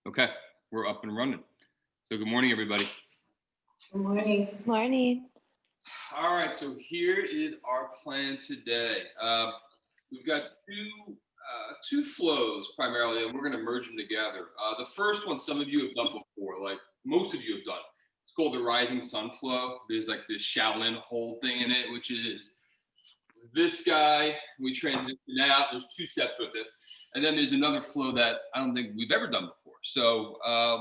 Okay, we're up and running. So good morning, everybody. Good morning. Morning. All right, so here is our plan today. We've got two flows primarily, and we're going to merge them together. The first one, some of you have done before, like most of you have done. It's called the Rising Sun Flow. There's like this Shaolin hold thing in it, which is this guy. We transition out. There's 2 steps with it. And then there's another flow that I don't think we've ever done before. So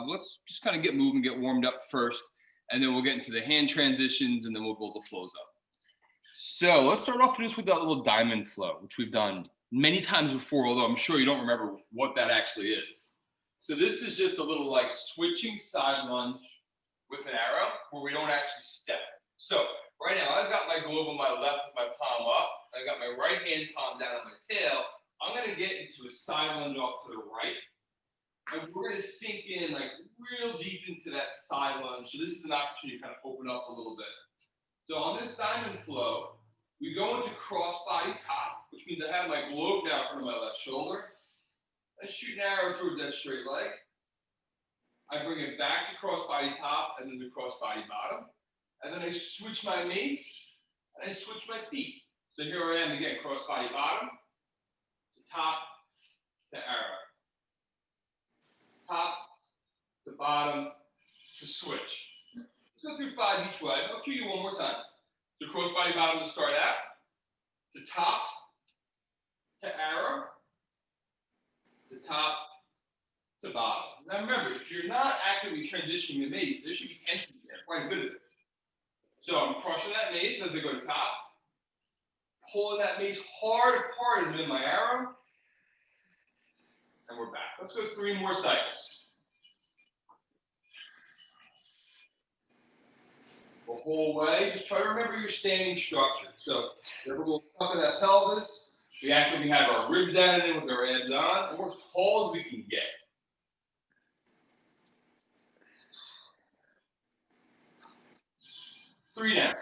let's just kind of get moving, get warmed up first, and then we'll get into the hand transitions, and then we'll build the flows up. So let's start off just with that little diamond flow, which we've done many times before, although I'm sure you don't remember what that actually is. So this is just a little like switching side lunge with an arrow where we don't actually step. So right now I've got my globe on my left with my palm up. I've got my right hand palm down on my tail. I'm going to get into a side lunge off to the right. And we're going to sink in like real deep into that side lunge. So this is an opportunity to kind of open up a little bit. So on this diamond flow, we go into cross body top, which means I have my globe now in front of my left shoulder. I shoot an arrow towards that straight leg. I bring it back to cross body top and then to cross body bottom. And then I switch my mace and I switch my feet. So here I am again, cross body bottom to top to arrow. Top to bottom to switch. Let's go through 5 each way. I'll cue you one more time. So cross body bottom to start out, to top, to arrow, to top, to bottom. Now remember, if you're not actively transitioning the mace, there should be tension there, quite a bit of it. So I'm crushing that mace as I go to top, pulling that mace hard apart as I'm in my arrow, and we're back. Let's go 3 more cycles. The whole way, just try to remember your standing structure. So remember, we'll tuck in that pelvis. We actively have our ribs down and in with our abs on, and we're as tall as we can get. Three down.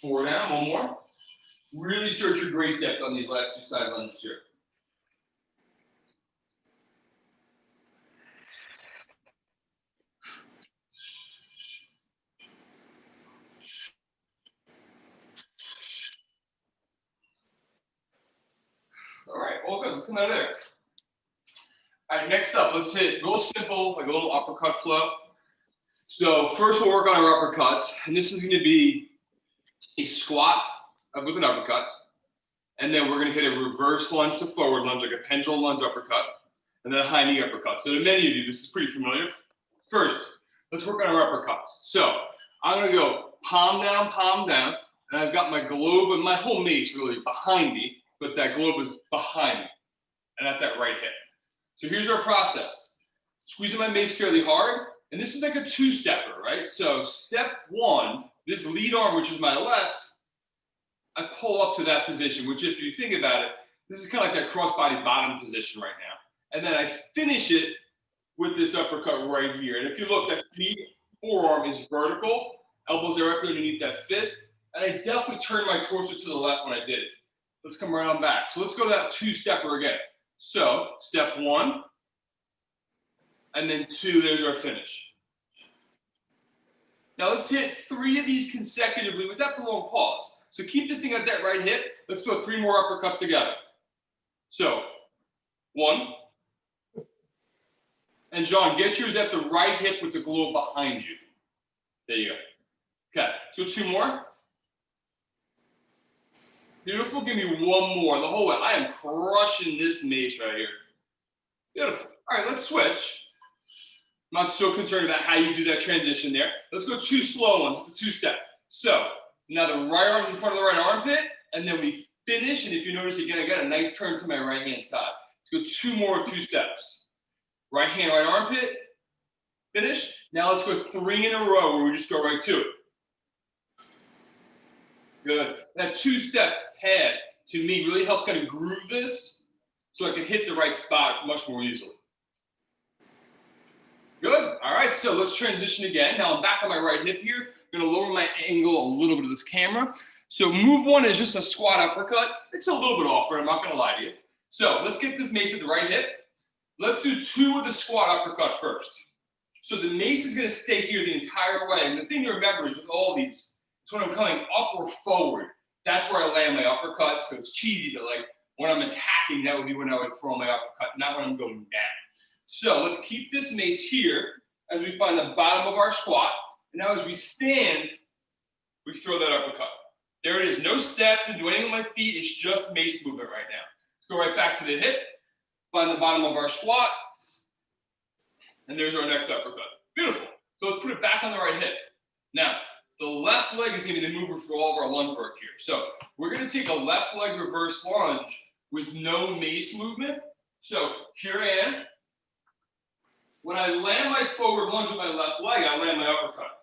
Four down, one more. Really search your great depth on these last 2 side lunges here. All right, all good. Let's come out of there. All right, next up, let's hit real simple, like a little uppercut flow. So first we'll work on our uppercuts, and this is going to be a squat with an uppercut, and then we're going to hit a reverse lunge to forward lunge, like a pendulum lunge uppercut, and then a high knee uppercut. So to many of you, this is pretty familiar. First, let's work on our uppercuts. So I'm going to go palm down, and I've got my globe and my whole mace really behind me, but that globe is behind me and at that right hip. So here's our process. Squeezing my mace fairly hard, and this is like a 2-stepper, right? So step 1, this lead arm, which is my left, I pull up to that position, which if you think about it, this is kind of like that cross-body bottom position right now. And then I finish it with this uppercut right here. And if you look, that forearm is vertical, elbows directly underneath that fist, and I definitely turned my torso to the left when I did it. Let's come around back. So let's go to that 2-stepper again. So step 1, and then 2, there's our finish. Now let's hit 3 of these consecutively without the long pause. So keep this thing at that right hip. Let's do 3 more uppercuts together. So 1. And John, get yours at the right hip with the globe behind you. There you go. Okay, let's do 2 more. Beautiful, give me 1 more. The whole way, I am crushing this mace right here. Beautiful. All right, let's switch. I'm not so concerned about how you do that transition there. Let's go 2 slow ones, the 2-step. So now the right arm is in front of the right armpit, and then we finish. And if you notice again, I got a nice turn to my right hand side. Let's go 2 more 2-steps. Right hand, right armpit, finish. Now let's go 3 in a row where we just go right to it. Good. That 2-step pad, to me, really helps kind of groove this so I can hit the right spot much more easily. Good. so let's transition again. Now I'm back on my right hip here. I'm gonna lower my angle a little bit of this camera. So move one is just a squat uppercut. It's a little bit awkward, I'm not gonna lie to you. So let's get this mace at the right hip. Let's do 2 of the squat uppercut first. So the mace is gonna stay here the entire way. And the thing to remember is with all these, it's when I'm coming up or forward, that's where I land my uppercut. So it's cheesy, but like when I'm attacking, that would be when I would throw my uppercut, not when I'm going down. So let's keep this mace here as we find the bottom of our squat. And now as we stand, we throw that uppercut. There it is, no step to do anything with my feet, it's just mace movement right now. Let's go right back to the hip, find the bottom of our squat, and there's our next uppercut. Beautiful. So let's put it back on the right hip. Now, the left leg is gonna be the mover for all of our lunge work here. So we're gonna take a left leg reverse lunge with no mace movement. So here I am. When I land my forward lunge with my left leg, I land my uppercut.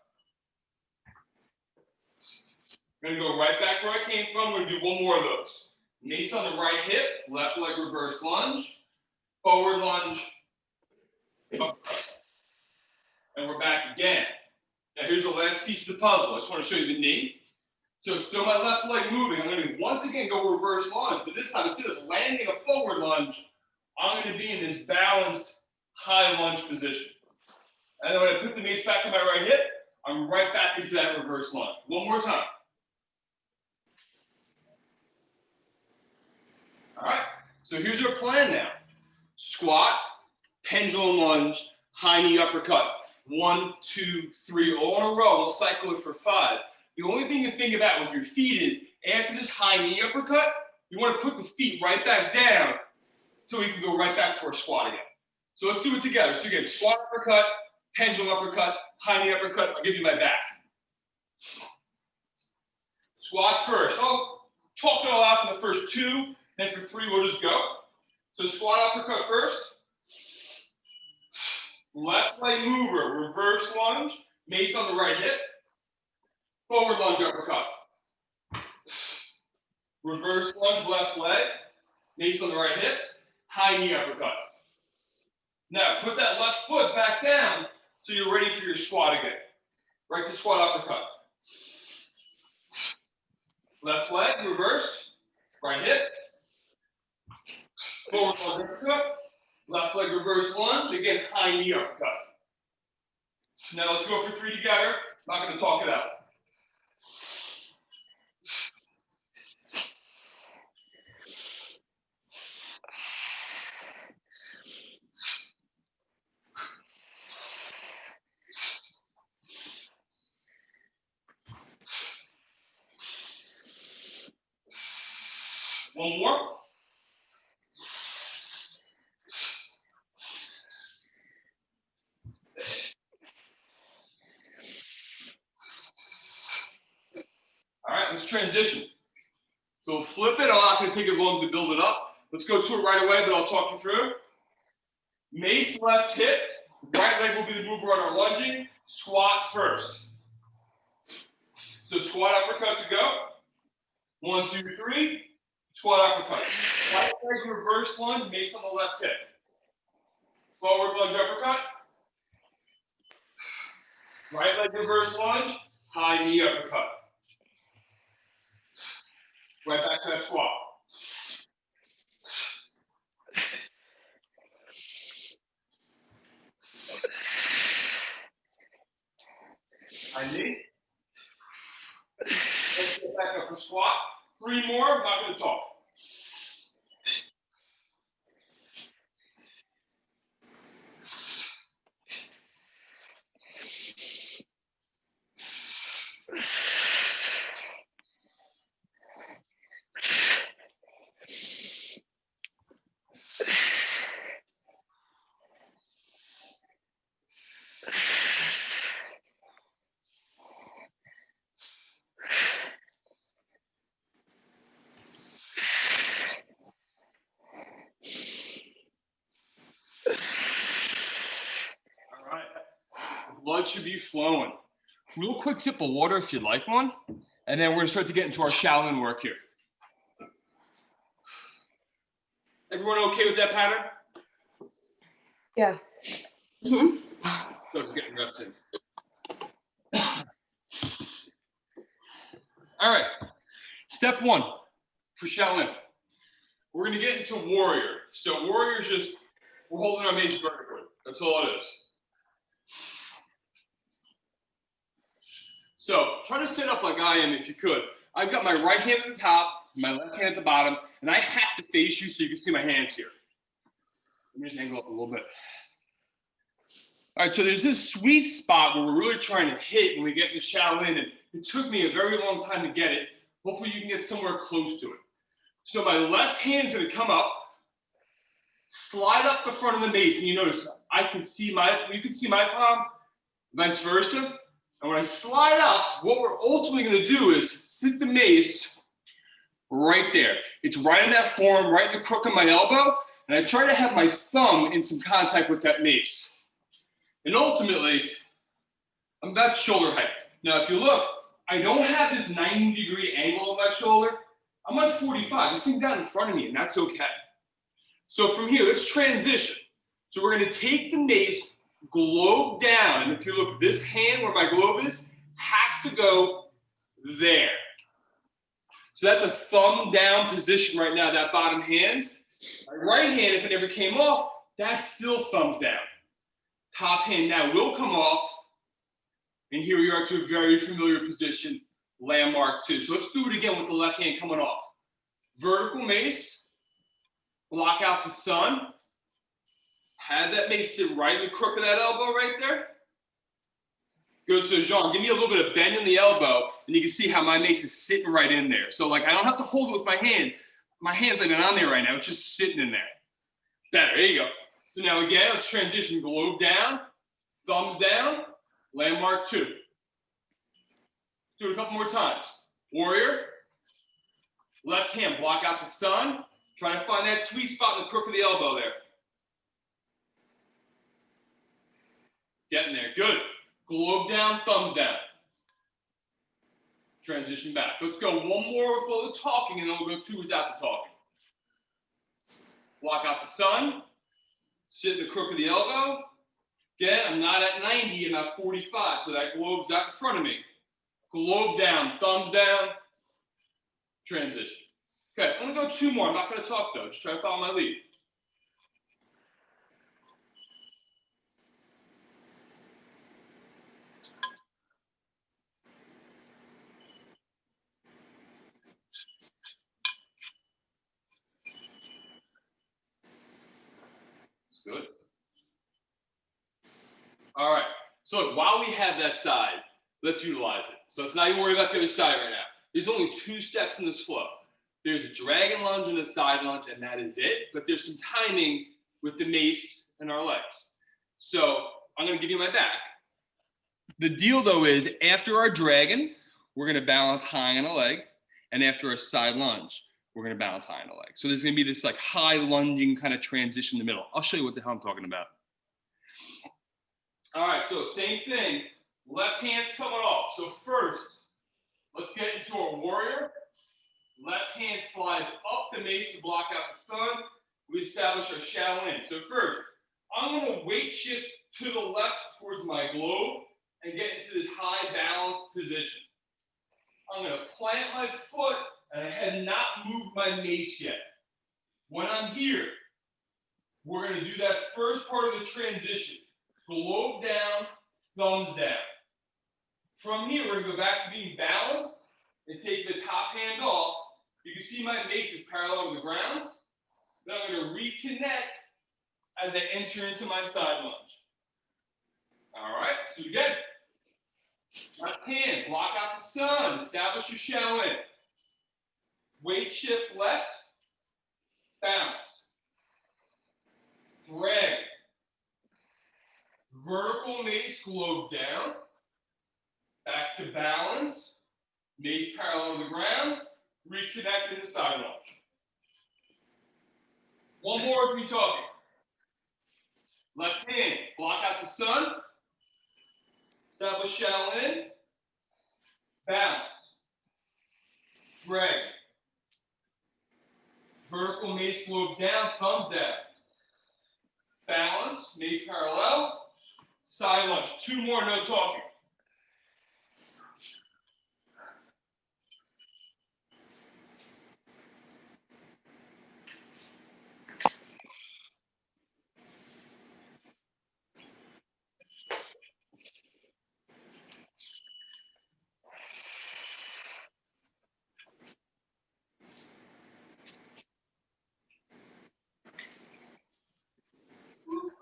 I'm gonna go right back where I came from. We're gonna do one more of those. Mace on the right hip, left leg reverse lunge, forward lunge, uppercut. And we're back again. Now here's the last piece of the puzzle. I just want to show you the knee. So it's still my left leg moving. I'm going to once again go reverse lunge, but this time instead of landing a forward lunge, I'm going to be in this balanced high lunge position. And then when I put the mace back on my right hip, I'm right back into that reverse lunge. One more time. All right, so here's our plan now. Squat, pendulum lunge, high knee uppercut. 1, 2, 3, all in a row. We'll cycle it for 5. The only thing to think about with your feet is after this high knee uppercut, you want to put the feet right back down so we can go right back to our squat again. So let's do it together. So again, squat uppercut, pendulum uppercut, high knee uppercut. I'll give you my back. Squat first. I'll talk it all out for the first 2, then for 3 we'll just go. So squat uppercut first. Left leg mover, reverse lunge, mace on the right hip, forward lunge uppercut. Reverse lunge, left leg, mace on the right hip, high knee uppercut. Now put that left foot back down so you're ready for your squat again. Right to squat uppercut. Left leg, reverse, right hip, forward lunge uppercut. Left leg reverse lunge, again, high knee uppercut. Now let's go for 3 together. I'm not going to talk it out. One more. All right, let's transition. So we'll flip it. I'm not going to take as long to build it up. Let's go to it right away, but I'll talk you through. Mace left hip. Right leg will be the mover on our lunging. Squat first. So squat uppercut to go. 1, 2, 3. Squat uppercut. Right leg reverse lunge, mace on the left hip. Forward lunge uppercut. Right leg reverse lunge, high knee uppercut. Right back to that squat. High knee. Let's get back up for squat. 3 more, I'm not going to talk. Blood should be flowing. Real quick sip of water if you'd like one. And then we're going to start to get into our Shaolin work here. Everyone okay with that pattern? Yeah. So it's getting reps in. All right. Step one for Shaolin. We're going to get into warrior. So warrior is just, we're holding our mace vertically. That's all it is. So try to sit up like I am if you could. I've got my right hand at the top, my left hand at the bottom, and I have to face you so you can see my hands here. Let me just angle up a little bit. All right, so there's this sweet spot where we're really trying to hit when we get into Shaolin, and it took me a very long time to get it. Hopefully you can get somewhere close to it. So my left hand's gonna come up, slide up the front of the mace, and you notice you can see my palm, vice versa. And when I slide up, what we're ultimately gonna do is sit the mace right there. It's right in that form, right in the crook of my elbow, and I try to have my thumb in some contact with that mace. And ultimately, I'm about shoulder height. Now, if you look, I don't have this 90-degree angle of my shoulder. I'm on 45. This thing's out in front of me, and that's okay. So from here, let's transition. So we're going to take the mace, globe down. And if you look, this hand where my globe is has to go there. So that's a thumb down position right now, that bottom hand. My right hand, if it ever came off, that's still thumbs down. Top hand now will come off. And here we are to a very familiar position, landmark 2. So let's do it again with the left hand coming off. Vertical mace, block out the sun. Have that mace sit right in the crook of that elbow right there. Good, so Jean, give me a little bit of bend in the elbow, and you can see how my mace is sitting right in there. So like I don't have to hold it with my hand. My hand's not even on there right now, it's just sitting in there. Better, there you go. So now again, let's transition globe down, thumbs down, landmark 2. Do it a couple more times. Warrior, left hand, block out the sun. Try to find that sweet spot in the crook of the elbow there. Getting there, good. Globe down, thumbs down. Transition back. Let's go one more with all the talking, and then we'll go 2 without the talking. Block out the sun. Sit in the crook of the elbow. Again, I'm not at 90, I'm at 45, so that globe's out in front of me. Globe down, thumbs down, transition. Okay, I'm gonna go 2 more. I'm not gonna talk though, just try to follow my lead. It's good. All right, so look, while we have that side, let's utilize it. So let's not even worry about the other side right now. There's only 2 steps in this flow. There's a dragon lunge and a side lunge, and that is it. But there's some timing with the mace and our legs. So I'm gonna give you my back. The deal though is after our dragon, we're gonna balance high on a leg, and after our side lunge, we're gonna balance high on a leg. So there's gonna be this like high lunging kind of transition in the middle. I'll show you what the hell I'm talking about. All right, so same thing, left hand's coming off. So first, let's get into our warrior. Left hand slides up the mace to block out the sun. We establish our Shaolin. So first, I'm gonna weight shift to the left towards my globe and get into this high balance position. I'm gonna plant my foot, and I have not moved my mace yet. When I'm here, we're gonna do that first part of the transition. Globe down, thumbs down. From here, we're gonna go back to being balanced and take the top hand off. You can see my mace is parallel to the ground. Then I'm gonna reconnect as I enter into my side lunge. All right, so again, left hand, block out the sun, establish your Shaolin. Weight shift left, bounce. Drag. Vertical mace, globe down. Back to balance. Mace parallel to the ground. Reconnect in the side lunge. One more if you're talking. Left hand, block out the sun. Establish Shaolin. Balance. Drag. Vertical mace, globe down, thumbs down. Balance, mace parallel. Side lunge. 2 more, no talking.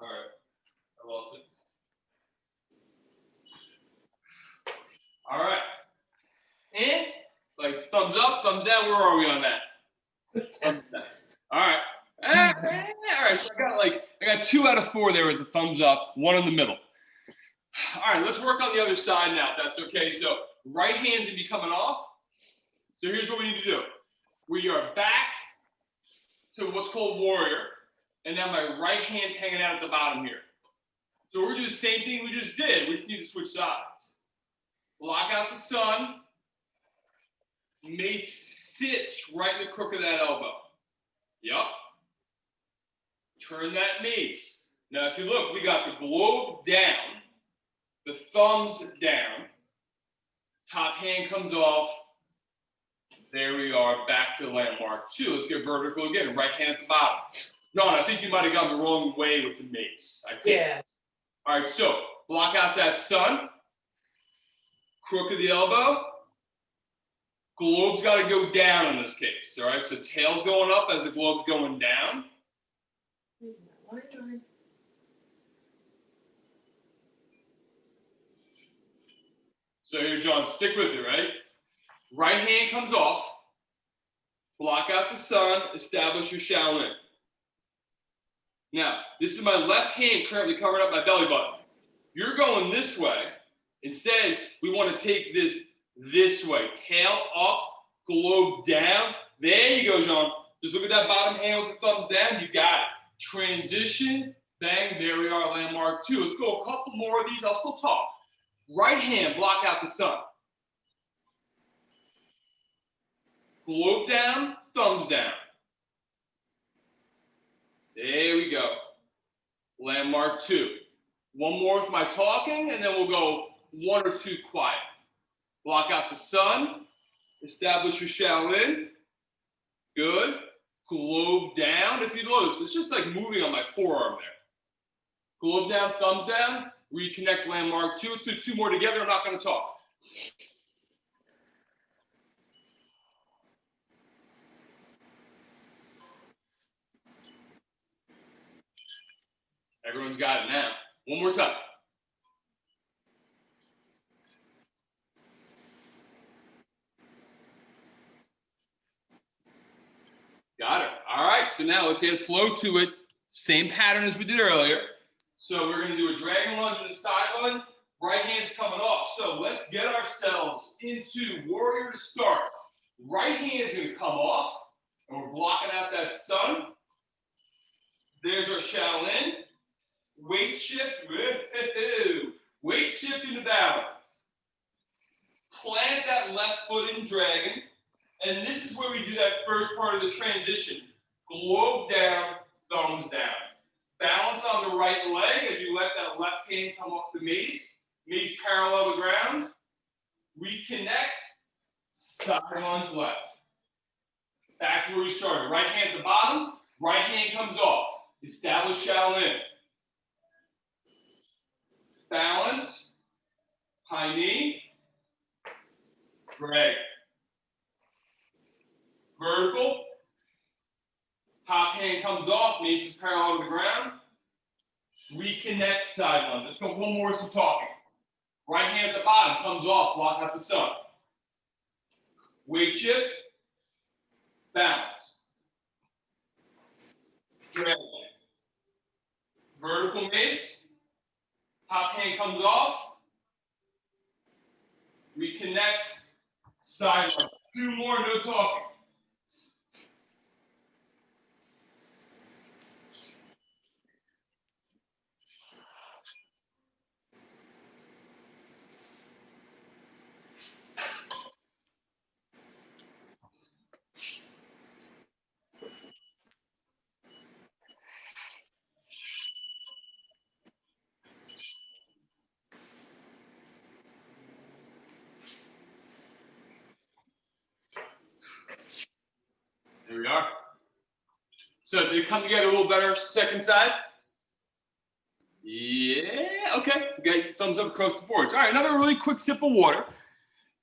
All right, I lost it. All right, and like thumbs up, thumbs down. Where are we on that? Thumbs down. All right. All right. So I got 2 out of 4 there with the thumbs up, 1 in the middle. All right, let's work on the other side now, if that's okay. So right hand's gonna be coming off. So here's what we need to do. We are back to what's called warrior, and now my right hand's hanging out at the bottom here. So we're gonna do the same thing we just did. We just need to switch sides. Block out the sun. Mace sits right in the crook of that elbow. Yep. Turn that mace. Now, if you look, we got the globe down, the thumbs down, top hand comes off. There we are, back to landmark 2. Let's get vertical again, right hand at the bottom. John, I think you might have gone the wrong way with the mace. I think. Yeah. All right, so block out that sun, crook of the elbow. Globe's got to go down in this case, all right? So tail's going up as the globe's going down. So here, John, stick with it, right? Right hand comes off. Block out the sun, establish your Shaolin. Now, this is my left hand currently covering up my belly button. You're going this way. Instead, we want to take this way. Tail up, globe down. There you go, Jean. Just look at that bottom hand with the thumbs down. You got it. Transition, bang, there we are, landmark 2. Let's go a couple more of these. I'll still talk. Right hand, block out the sun. Globe down, thumbs down. There we go. Landmark 2. One more with my talking, and then we'll go 1 or 2 quiet. Block out the sun. Establish your Shaolin. Good. Globe down. If you notice, it's just like moving on my forearm there. Globe down, thumbs down. Reconnect landmark 2. Let's do 2 more together. I'm not going to talk. Everyone's got it now. One more time. Got it. All right, so now let's add flow to it. Same pattern as we did earlier. So we're going to do a dragon lunge and a side lunge. Right hand's coming off. So let's get ourselves into warrior to start. Right hand's going to come off, and we're blocking out that sun. There's our Shaolin. Weight shift. Weight shift into balance. Plant that left foot in dragon. And this is where we do that first part of the transition. Globe down, thumbs down. Balance on the right leg as you let that left hand come off the mace. Mace parallel the ground. Reconnect. Side lunge left. Back to where we started. Right hand at the bottom. Right hand comes off. Establish Shaolin. Balance. High knee. Drag. Vertical. Top hand comes off. Mace is parallel to the ground. Reconnect side lunge. Let's go 1 more some talking. Right hand at the bottom comes off. Block out the sun. Weight shift. Balance. Drag. Vertical mace. Top hand comes off. Reconnect. Side lunge. 2 more, no talking. So did it come together a little better second side? Yeah, okay. We got thumbs up across the boards. All right, another really quick sip of water.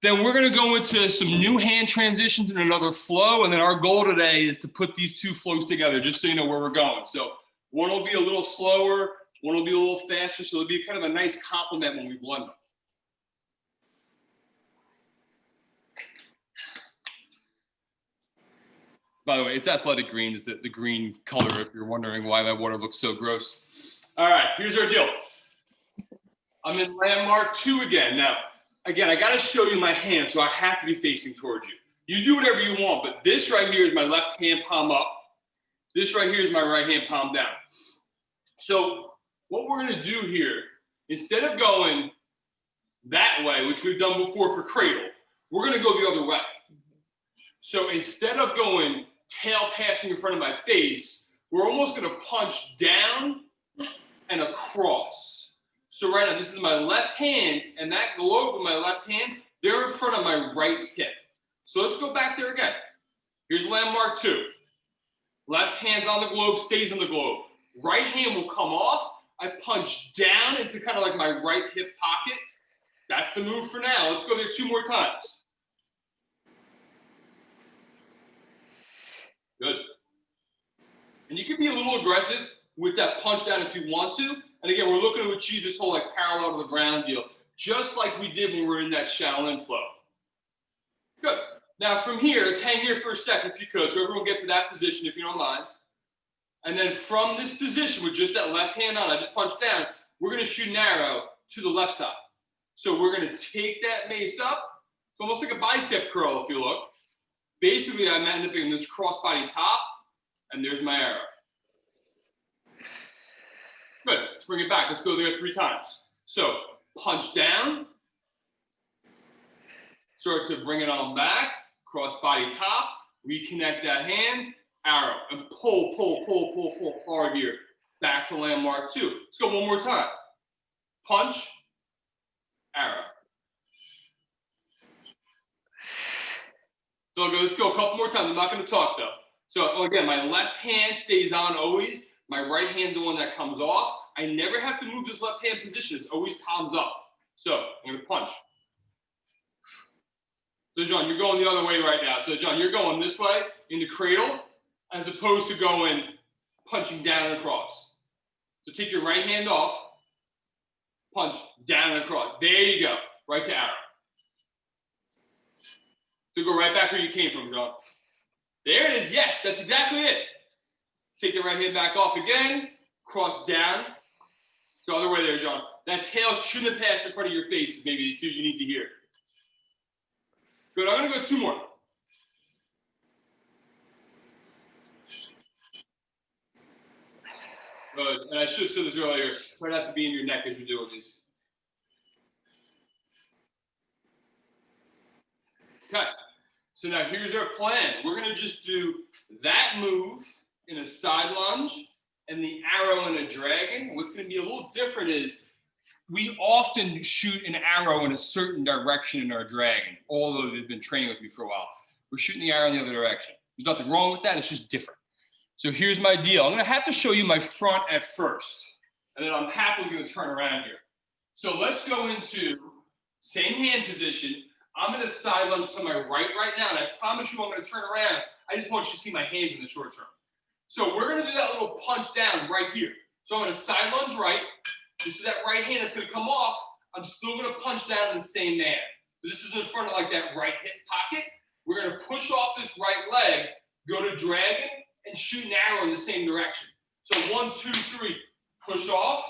Then we're going to go into some new hand transitions and another flow. And then our goal today is to put these two flows together, just so you know where we're going. So one will be a little slower, one will be a little faster. So it'll be kind of a nice complement when we blend them. By the way, it's athletic green, is the green color, if you're wondering why my water looks so gross. All right, here's our deal. I'm in landmark 2 again. Now, again, I got to show you my hand, so I have to be facing towards you. You do whatever you want, but this right here is my left hand palm up. This right here is my right hand palm down. So what we're going to do here, instead of going that way, which we've done before for cradle, we're going to go the other way. So instead of going tail passing in front of my face, we're almost going to punch down and across. So right now, this is my left hand, and that globe with my left hand, they're in front of my right hip. So let's go back there again. Here's landmark 2. Left hand's on the globe, stays on the globe. Right hand will come off. I punch down into kind of like my right hip pocket. That's the move for now. Let's go there 2 more times. Good. And you can be a little aggressive with that punch down if you want to. And again, we're looking to achieve this whole like parallel to the ground deal, just like we did when we were in that Shaolin flow. Good. Now from here, let's hang here for a second if you could, so everyone get to that position if you don't mind. And then from this position with just that left hand on, I just punched down, we're going to shoot an arrow to the left side. So we're going to take that mace up. It's almost like a bicep curl if you look. Basically, I'm end up in this crossbody top, and there's my arrow. Good. Let's bring it back. Let's go there 3 times. So punch down. Start to bring it on back. Crossbody top. Reconnect that hand. Arrow. And pull, pull, pull, pull, pull hard here. Back to landmark 2. Let's go one more time. Punch. Arrow. So let's go a couple more times. I'm not going to talk though. So again, my left hand stays on always. My right hand's the one that comes off. I never have to move this left hand position. It's always palms up. So I'm going to punch. So John, you're going the other way right now. So John, you're going this way in the cradle as opposed to going punching down and across. So take your right hand off, punch down and across. There you go. Right to arrow. So go right back where you came from, John. There it is. Yes, that's exactly it. Take the right hand back off again. Cross down. So other way there, John. That tail shouldn't have passed in front of your face is maybe the cue you need to hear. Good. I'm going to go 2 more. Good. And I should have said this earlier. Try not to be in your neck as you're doing these. Okay. So now here's our plan. We're going to just do that move in a side lunge and the arrow in a dragon. What's going to be a little different is we often shoot an arrow in a certain direction in our dragon, although they've been training with me for a while. We're shooting the arrow in the other direction. There's nothing wrong with that. It's just different. So here's my deal. I'm going to have to show you my front at first, and then I'm happily going to turn around here. So let's go into same hand position. I'm going to side lunge to my right now, and I promise you I'm going to turn around. I just want you to see my hands in the short term. So we're going to do that little punch down right here. So I'm going to side lunge right. This is that right hand that's going to come off. I'm still going to punch down in the same manner. This is in front of like that right hip pocket. We're going to push off this right leg, go to dragon, and shoot an arrow in the same direction. So 1, 2, 3, push off,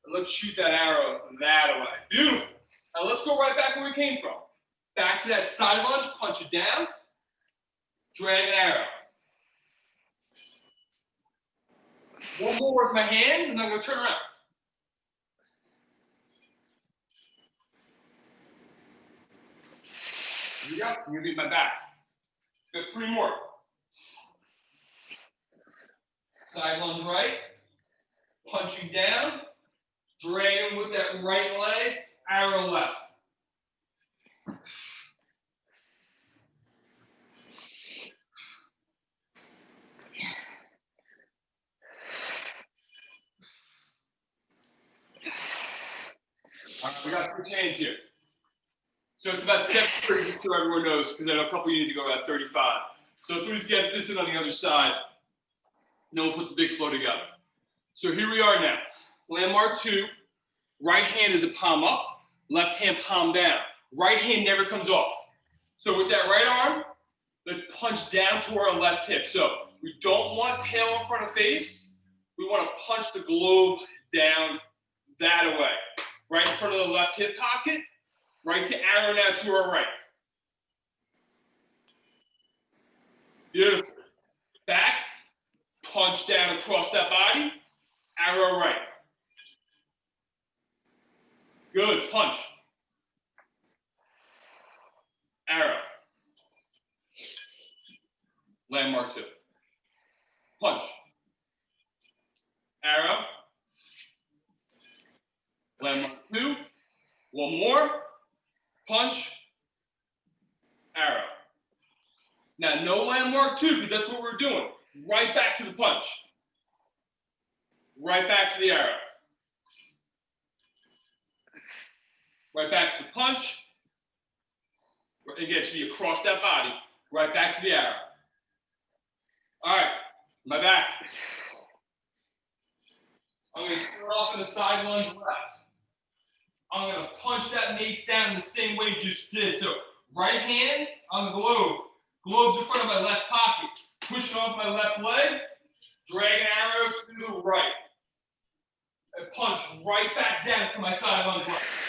and let's shoot that arrow that way. Beautiful. Now let's go right back where we came from. Back to that side lunge, punch it down, dragon arrow. One more with my hand, and then I'm going to turn around. Here we go. I'm going to beat my back. Got 3 more. Side lunge right, punching down, dragon with that right leg, arrow left. All right, we got 3 hands here. So it's about 7:30, just so everyone knows, because I know a couple of you need to go about 35. So let's just get this in on the other side, and then we'll put the big flow together. So here we are now. Landmark 2, right hand is a palm up, left hand palm down. Right hand never comes off. So with that right arm, let's punch down to our left hip. So we don't want tail in front of face. We want to punch the globe down that away. Right in front of the left hip pocket. Right to arrow now to our right. Beautiful. Back, punch down across that body, arrow right. Good, punch. Arrow. Landmark 2. Punch. Arrow. Landmark 2. One more. Punch. Arrow. Now, no landmark 2, because that's what we're doing. Right back to the punch. Right back to the arrow. Right back to the punch. Again, it should be across that body. Right back to the arrow. All right, my back. I'm going to start off in the side lunge left. I'm going to punch that mace down the same way you just did. So right hand on the globe. Globe's in front of my left pocket. Pushing off my left leg. Drag an arrow to the right. And punch right back down to my side lunge left.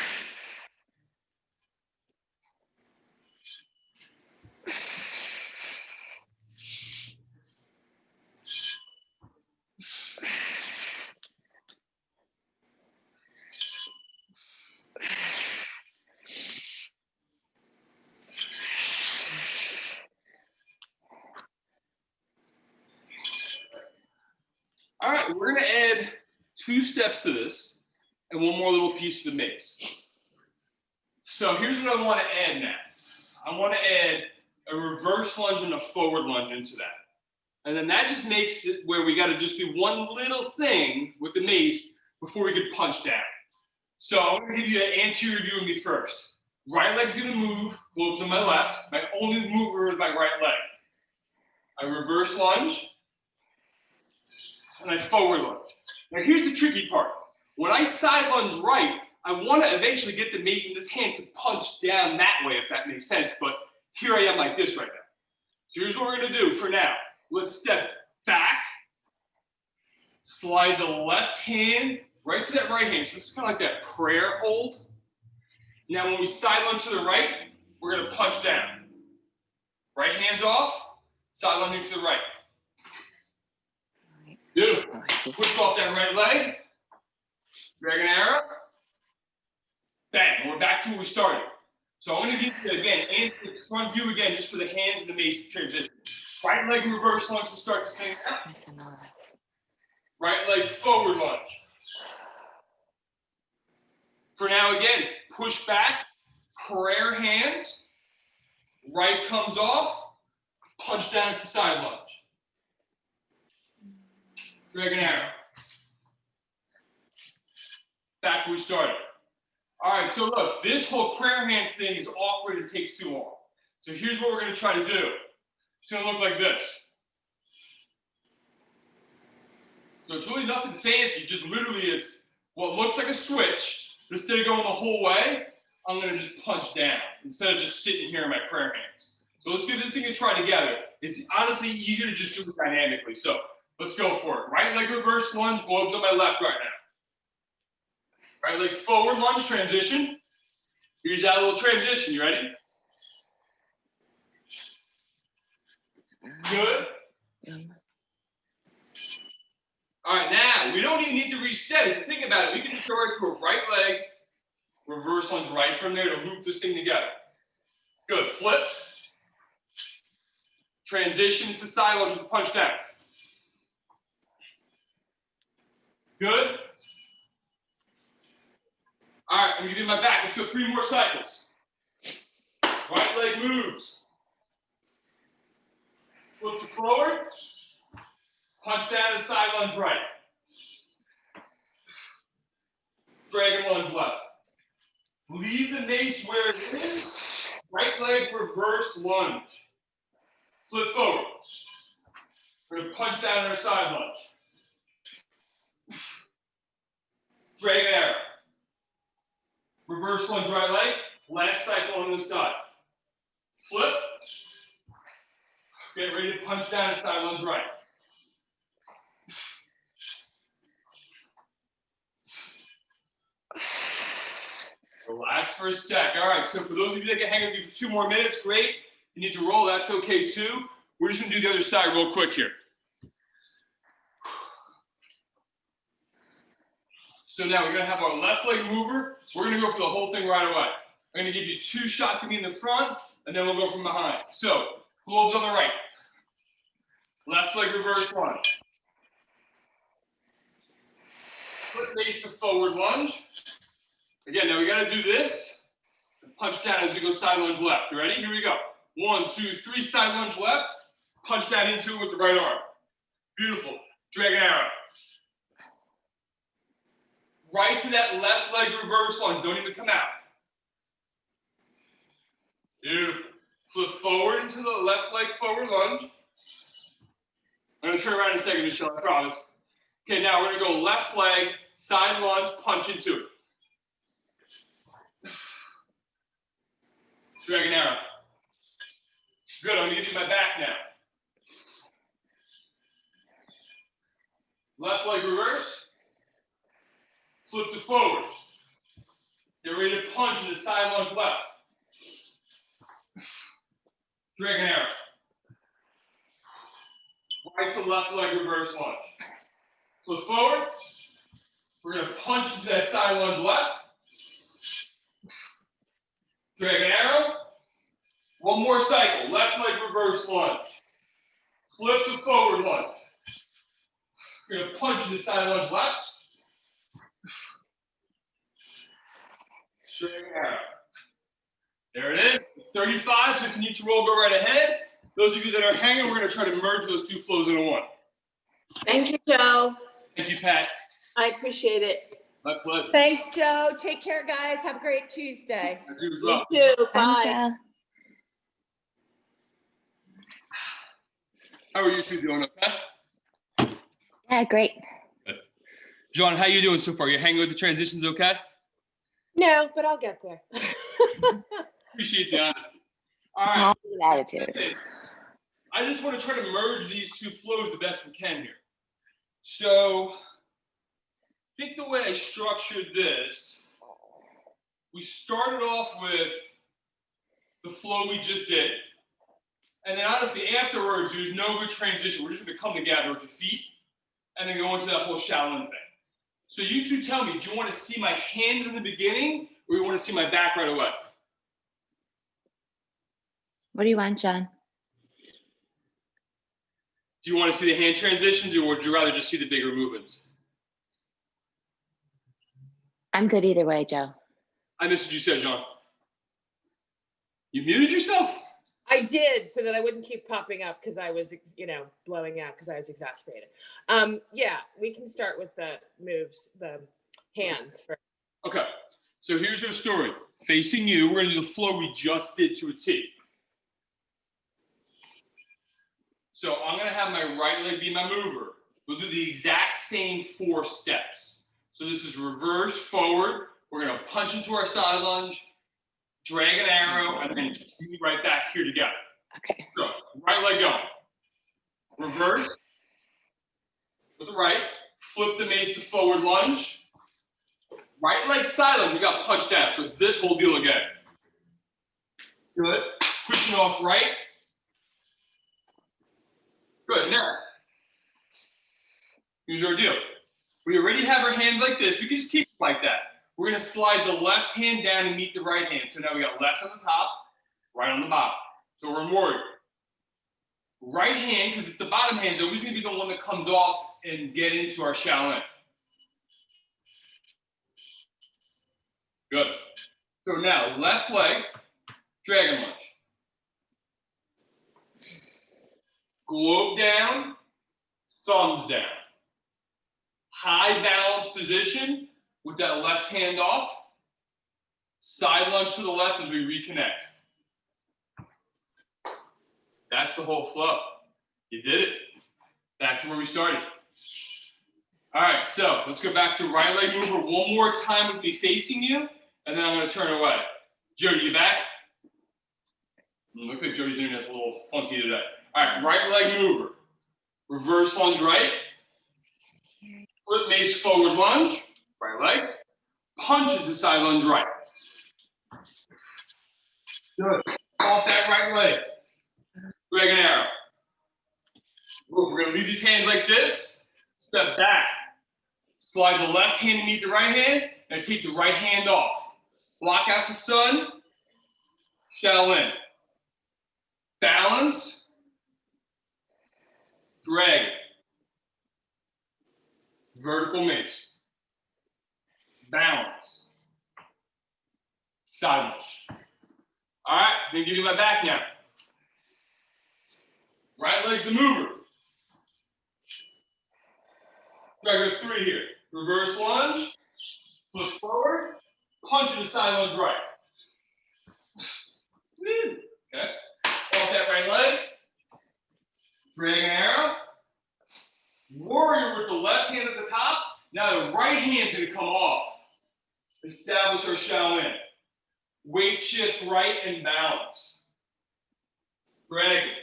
All right, we're going to add 2 steps to this and one more little piece to the mace. So here's what I want to add now. I want to add a reverse lunge and a forward lunge into that. And then that just makes it where we got to just do one little thing with the mace before we could punch down. So I'm going to give you an anterior view of me first. Right leg's going to move, globe's on my left. My only mover is my right leg. I reverse lunge. And I forward lunge. Now here's the tricky part. When I side lunge right, I want to eventually get the mace in this hand to punch down that way, if that makes sense. But here I am like this right now. So here's what we're going to do for now. Let's step back, slide the left hand right to that right hand. So this is kind of like that prayer hold. Now when we side lunge to the right, we're going to punch down. Right hand's off, side lunging to the right. Beautiful. Push off that right leg. Drag an arrow. Bang. And we're back to where we started. So I'm going to give you, again, front view again, just for the hands and the mace transition. Right leg reverse lunge to start this thing out. Right leg forward lunge. For now, again, push back, prayer hands. Right comes off. Punch down to side lunge. Drag an arrow. Back where we started. All right, so look, this whole prayer hand thing is awkward and takes too long. So here's what we're going to try to do. It's going to look like this. So it's really nothing fancy, just literally it's what looks like a switch. Instead of going the whole way, I'm going to just punch down instead of just sitting here in my prayer hands. So let's give this thing a try together. It's honestly easier to just do it dynamically. So let's go for it. Right leg reverse lunge, globe's on my left right now. Right leg forward lunge transition. Here's that little transition. You ready? Good. All right, now we don't even need to reset it. If you think about it, we can just go right to a right leg, reverse lunge right from there to loop this thing together. Good. Flip. Transition to side lunge with the punch down. Good. All right, I'm gonna give you my back. Let's go 3 more cycles. Right leg moves. Flip to forward. Punch down to side lunge right. Dragon lunge left. Leave the mace where it is. Right leg reverse lunge. Flip forward. We're going to punch down on our side lunge. Drag an arrow. Reverse lunge right leg. Last cycle on the side. Flip. Get ready to punch down and side lunge right. Relax for a sec. All right, so for those of you that can hang with me for 2 more minutes, great. You need to roll, that's okay too. We're just gonna do the other side real quick here. So now we're gonna have our left leg mover. We're gonna go for the whole thing right away. I'm gonna give you 2 shots to me in the front, and then we'll go from behind. So, globes on the right. Left leg reverse lunge. Flip mace to forward lunge. Again, now we gotta do this. And punch down as we go side lunge left. You ready? Here we go. 1, 2, 3, side lunge left. Punch down into it with the right arm. Beautiful. Drag an arrow. Right to that left leg reverse lunge. Don't even come out. Beautiful. Flip forward into the left leg forward lunge. I'm going to turn around in a second, Michelle, I promise. Okay, now we're going to go left leg, side lunge, punch into it. Drag an arrow. Good, I'm going to give you my back now. Left leg reverse. Flip to forward. Get ready to punch in the side lunge left. Drag an arrow. Right to left leg reverse lunge. Flip forward. We're going to punch into that side lunge left. Drag an arrow. One more cycle. Left leg reverse lunge. Flip to forward lunge. We're going to punch into side lunge left. Drag an arrow. There it is. It's 35, so if you need to roll, go right ahead. Those of you that are hanging, we're going to try to merge those 2 flows into one. Thank you, Joe. Thank you, Pat. I appreciate it. My pleasure. Thanks, Joe. Take care, guys. Have a great Tuesday. I do as well. You too. Bye, Bye. Michelle. How are you 2 doing, okay? Yeah, great. Good. John, how you doing so far? You hanging with the transitions okay? No, but I'll get there. Appreciate the honesty. All right. Positive attitude. I just want to try to merge these 2 flows the best we can here. So, I think the way I structured this, we started off with the flow we just did. And then honestly, afterwards, there's no good transition. We're just going to come together with the feet and then go into that whole Shaolin thing. So you 2 tell me, do you want to see my hands in the beginning or you want to see my back right away? What do you want, John? Do you want to see the hand transitions or would you rather just see the bigger movements? I'm good either way, Joe. I missed what you said, Jean. You muted yourself? I did so that I wouldn't keep popping up because I was, blowing out because I was exasperated. Yeah, we can start with the moves, the hands first. Okay, so here's our story. Facing you, we're going to do the flow we just did to a T. So I'm going to have my right leg be my mover. We'll do the exact same 4 steps. So this is reverse, forward. We're going to punch into our side lunge, drag an arrow, and then continue right back here together. Okay. So right leg going. Reverse with the right. Flip the mace to forward lunge. Right leg side lunge, we got punched down. So it's this whole deal again. Good. Pushing off right. Good. Now, here's our deal. We already have our hands like this. We can just keep it like that. We're going to slide the left hand down and meet the right hand. So now we got left on the top, right on the bottom. So we're in warrior. Right hand, because it's the bottom hand, is always going to be the one that comes off and get into our Shaolin. Good. So now left leg, dragon lunge. Globe down, thumbs down. High balance position with that left hand off. Side lunge to the left as we reconnect. That's the whole flow. You did it. Back to where we started. All right, so let's go back to right leg mover one more time with me facing you, and then I'm going to turn away. Jody, you back? Looks like Jody's internet's a little funky today. All right, right leg mover. Reverse lunge right. Flip mace forward lunge. Right leg. Punch into side lunge right. Good. Off that right leg. Drag an arrow. We're going to leave these hands like this. Step back. Slide the left hand to meet the right hand, and take the right hand off. Block out the sun. Shaolin. Balance. Drag. Vertical mace. Balance. Side lunge. All right, I'm going to give you my back now. Right leg's the mover. Drag a 3 here. Reverse lunge. Push forward. Punch into side lunge right. Okay. Off that right leg. Drag an arrow. Warrior with the left hand at the top. Now the right hand's going to come off. Establish our Shaolin. Weight shift right and balance. Drag it.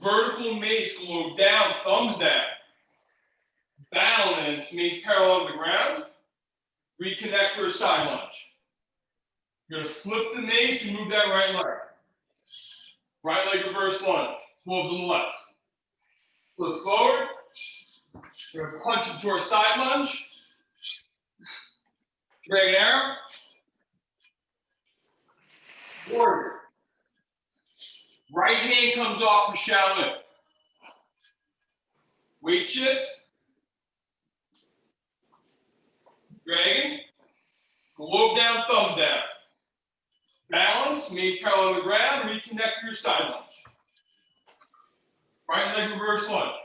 Vertical mace, globe down, thumbs down. Balance, mace parallel to the ground. Reconnect for a side lunge. You're going to flip the mace and move that right leg. Right leg reverse lunge. Move to the left. Flip forward. You're going to punch into our side lunge. Drag an arrow. Warrior. Right hand comes off for Shaolin. Weight shift. Dragon. Globe down, thumb down. Balance, mace parallel to the ground, reconnect to your side lunge. Right leg reverse lunge.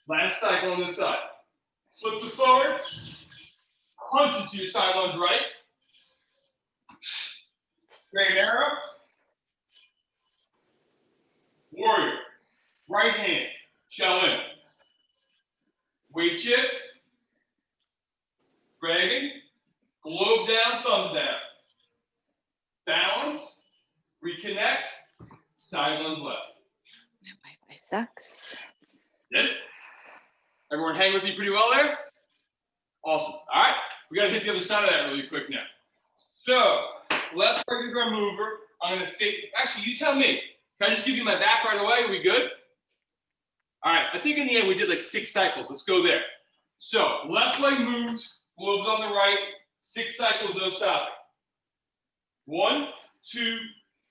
Last cycle on this side. Flip to forward. Punch into your side lunge right. Drag an arrow. Warrior. Right hand. Shaolin. Weight shift. Dragon. Globe down, thumbs down. Balance. Reconnect. Side lunge left. My Wi-Fi sucks. Did it? Everyone hang with me pretty well there? Awesome. All right. We got to hit the other side of that really quick now. So, left leg is our mover. I'm going to fake. Actually, you tell me. Can I just give you my back right away? Are we good? All right. I think in the end we did like 6 cycles. Let's go there. So, left leg moves. Globes on the right. 6 cycles, no stopping. 1, 2,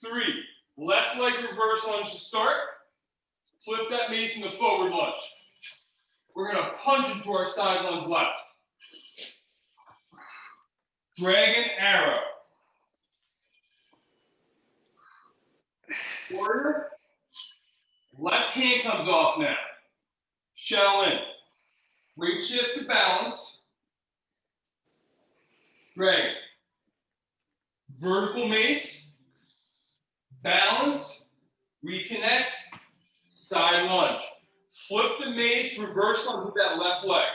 3. Left leg reverse lunge to start. Flip that mace into forward lunge. We're going to punch into our side lunge left. Dragon arrow. Warrior. Left hand comes off now. Shaolin. Weight shift to balance. Dragon. Vertical mace. Balance. Reconnect. Side lunge. Flip the mace, reverse lunge with that left leg.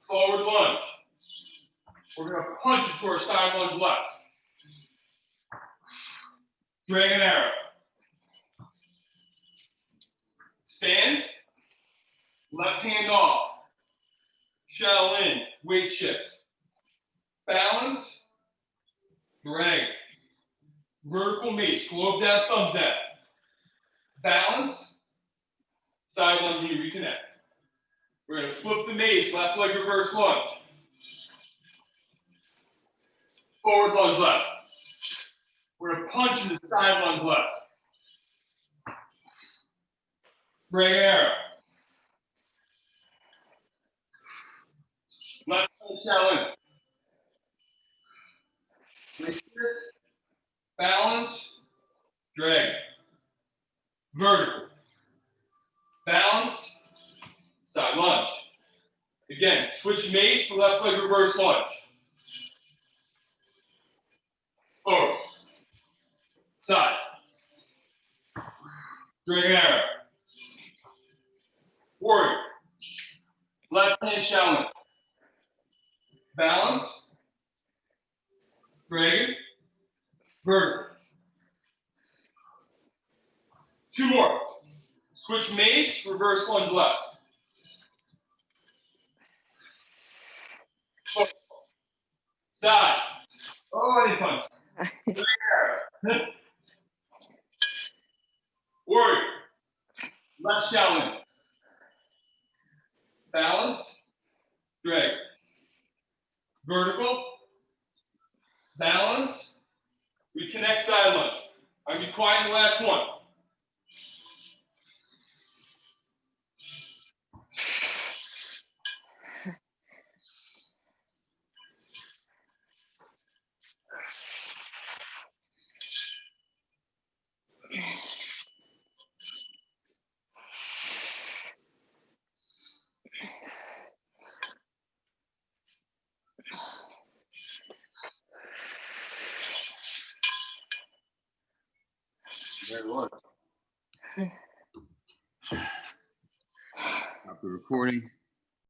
Forward lunge. We're going to punch it to our side lunge left. Dragon arrow. Stand. Left hand off. Shaolin. Weight shift. Balance. Drag. Vertical mace. Globe down, thumb down. Balance. Side lunge, you reconnect. We're going to flip the mace, left leg reverse lunge. Forward lunge left. We're going to punch into side lunge left. Drag an arrow. Left hand Shaolin. Balance. Drag. Vertical. Balance. Side lunge. Again, switch mace to left leg reverse lunge. Side. Dragon arrow. Warrior. Left hand Shaolin. Balance. Dragon. Vertical. 2 more. Switch mace, reverse lunge left. Side. Oh, any punch. Dragon arrow. Warrior. Left Shaolin. Balance. Drag. Vertical. Balance. We connect side lunge. I'll be quiet in the last one. There it was. Stop the recording.